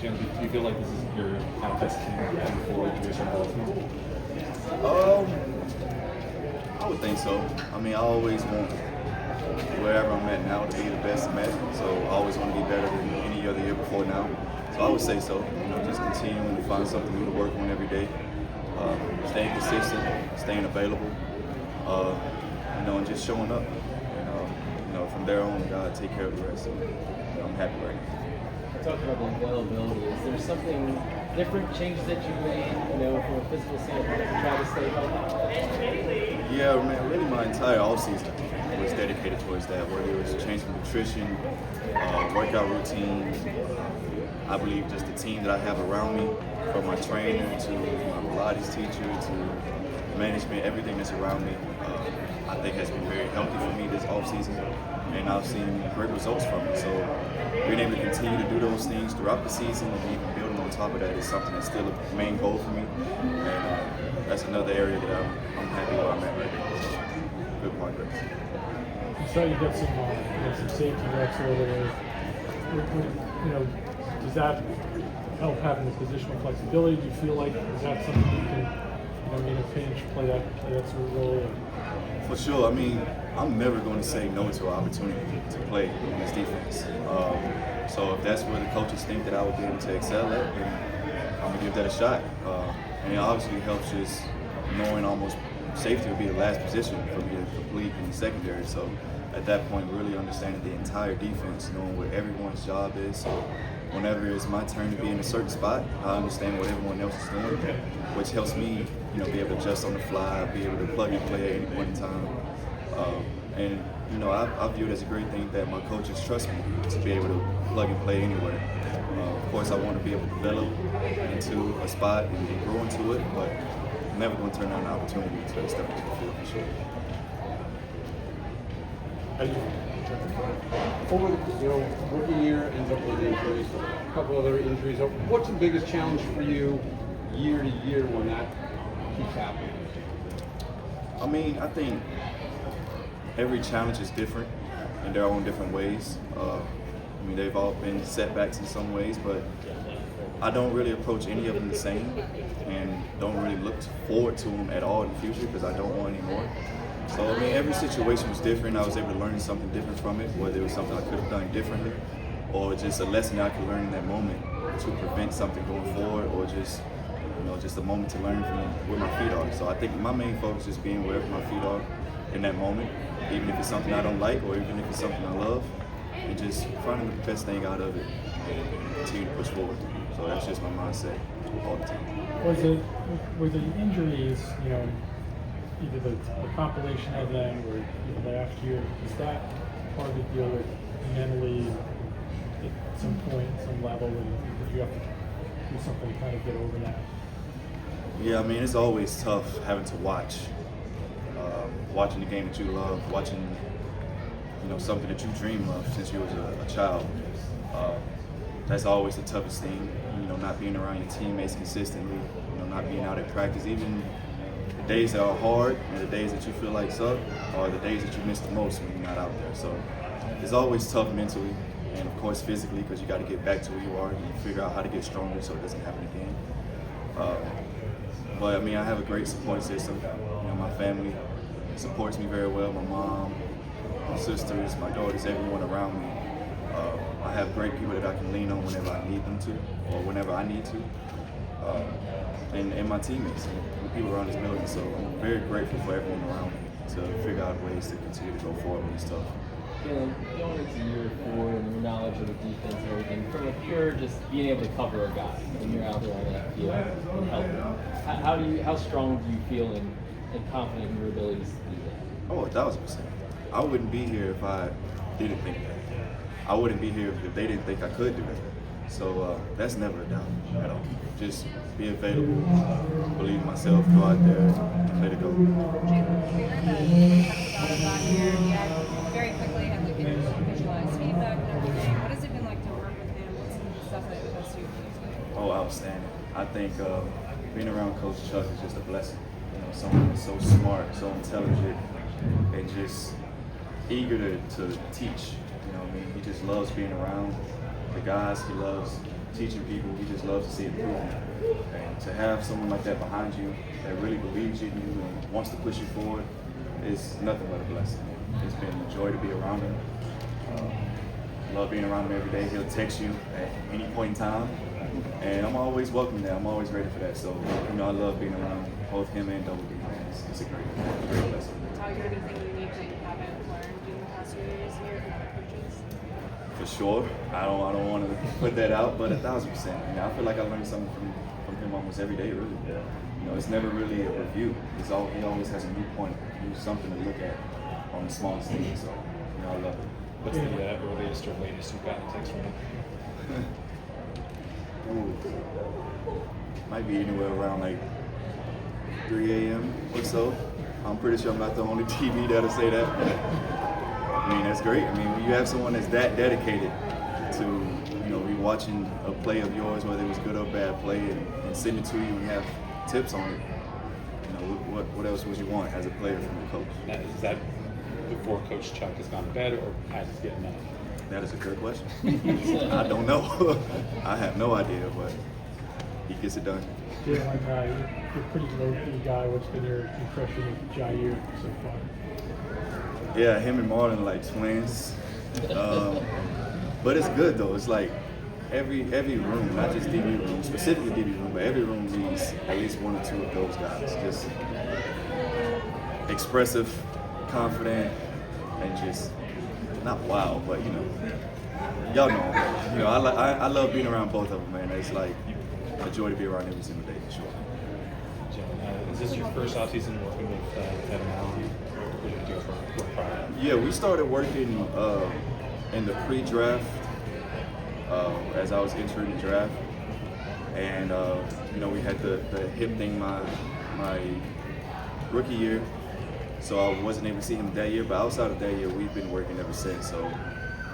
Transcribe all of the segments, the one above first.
Jalyn, do you feel like this is your kind of best team moving forward to your Baltimore? I would think so. I mean, I always want wherever I'm at now to be the best I'm at. So I always want to be better than any other year before now. So I would say so. You know, just continuing to find something new to work on every day. Staying consistent, staying available, you know, and just showing up. And you know, from there on, God take care of the rest. So I'm happy right now. Talking about the availability, is there something different changes that you made, you know, from a physical standpoint to try to stay healthy? Yeah, man, really my entire offseason was dedicated towards that, whether it was changing nutrition, workout routines. I believe just the team that I have around me, from my trainer to my Pilates teacher to management, everything that's around me, I think has been very healthy for me this offseason, and I've seen great results from it. So being able to continue to do those things throughout the season and even building on top of that is something that's still a main goal for me, and that's another area that I'm happy where I'm at right now. So good progress. You saw you got some safety reps over there. You know, does that help having the positional flexibility? Do you feel like is that something you can, you know, in a pinch play that sort of role? For sure. I mean, I'm never going to say no to an opportunity to play in this defense. So if that's where the coaches think that I would be able to excel at, then I'm gonna give that a shot. And it obviously helps just knowing almost safety would be the last position for me to complete in the secondary. So at that point, really understanding the entire defense, knowing what everyone's job is. So whenever it's my turn to be in a certain spot, I understand what everyone else is doing, which helps me, you know, be able to adjust on the fly, be able to plug and play at any point in time. And you know, I view it as a great thing that my coaches trust me to be able to plug and play anywhere. Of course, I want to be able to develop into a spot and grow into it, but I'm never going to turn down an opportunity to step into the field for sure. Over the rookie year ends up with injuries, a couple other injuries. What's the biggest challenge for you year to year when that keeps happening? I mean, I think every challenge is different in their own different ways. I mean, they've all been setbacks in some ways, but I don't really approach any of them the same and don't really look forward to them at all in the future because I don't want any more. So, I mean, every situation was different. I was able to learn something different from it, whether it was something I could have done differently or just a lesson that I could learn in that moment to prevent something going forward, or just, you know, just a moment to learn from where my feet are. So I think my main focus is being wherever my feet are in that moment, even if it's something I don't like or even if it's something I love, and just finding the best thing out of it and continue to push forward. So that's just my mindset all the time. Were the injuries, you know, either the compilation of them or last year, is that part of the deal with mentally at some point, some level, and did you have to do something to kind of get over that? Yeah, I mean, it's always tough having to watching the game that you love, watching, you know, something that you dream of since you was a child. That's always the toughest thing, you know, not being around your teammates consistently, you know, not being out at practice, even the days that are hard and the days that you feel like suck are the days that you miss the most when you're not out there. So it's always tough mentally and of course physically, because you got to get back to who you are and figure out how to get stronger so it doesn't happen again. But I mean, I have a great support system. You know, my family supports me very well. My mom, my sisters, my daughters, everyone around me. I have great people that I can lean on whenever I need them to, or whenever I need to. And my teammates and the people around this building. So I'm very grateful for everyone around me to figure out ways to continue to go forward when it's tough. Going into year 4 and your knowledge of the defense and everything, from a pure just being able to cover a guy when you're out there on that field and help him, how strong do you feel and confident in your abilities to do that? Oh, 1,000%. I wouldn't be here if I didn't think that. I wouldn't be here if they didn't think I could do it. So that's never a doubt at all. Just be available, believe in myself, go out there, and let it go. Jalyn, we heard that you kind of thought about here. You had very quickly had like visualized feedback and everything. What has it been like to work with him? What's some of the stuff that has you? Oh, outstanding. I think being around Coach Chuck is just a blessing. You know, someone that's so smart, so intelligent, and just eager to teach. You know what I mean? He just loves being around the guys. He loves teaching people. We just love to see improvement. And to have someone like that behind you that really believes in you and wants to push you forward is nothing but a blessing. It's been a joy to be around him. Love being around him every day. He'll text you at any point in time. And I'm always welcome there. I'm always ready for that. So, I love being around both him and Double D. It's a great blessing. Taught you anything unique that you haven't learned in the past few years here from other coaches? For sure. I don't want to put that out, but 1,000%. I feel like I learn something from him almost every day, really. It's never really a review. He always has a new point, something to look at on the smallest thing. So, I love it. What's the earliest or latest you've gotten a text from him? Ooh. Might be anywhere around like 3 a.m. or so. I'm pretty sure I'm not the only TV that'll say that. That's great. When you have someone that's that dedicated to, be watching a play of yours, whether it was good or bad play, and send it to you and have tips on it, what else would you want as a player from the coach? Now, is that before Coach Chuck has gone to bed, or as he's getting up? That is a good question. I don't know. I have no idea, but he gets it done. Jalyn, you're a pretty low-key guy. What's been your impression of Jair so far? Yeah, him and Marlon are like twins. But it's good though. It's like every room, not just DB room, specifically DB room, but every room needs at least one or two of those guys. Just expressive, confident, and just not wild, but y'all know. I love being around both of them, man. It's like a joy to be around every single day, for sure. Jalyn, is this your first offseason working with Kevin Allen? Or did you guys work prior? Yeah, we started working in the pre-draft as I was entering the draft, and we had the hip thing my rookie year, so I wasn't able to see him that year. But outside of that year, we've been working ever since. So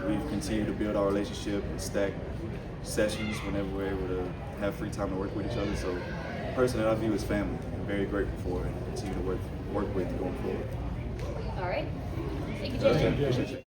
we've continued to build our relationship and stack sessions whenever we're able to have free time to work with each other. So personally, I view as family. I'm very grateful for it and continue to work with going forward. All right. Thank you, Jalyn. Appreciate you.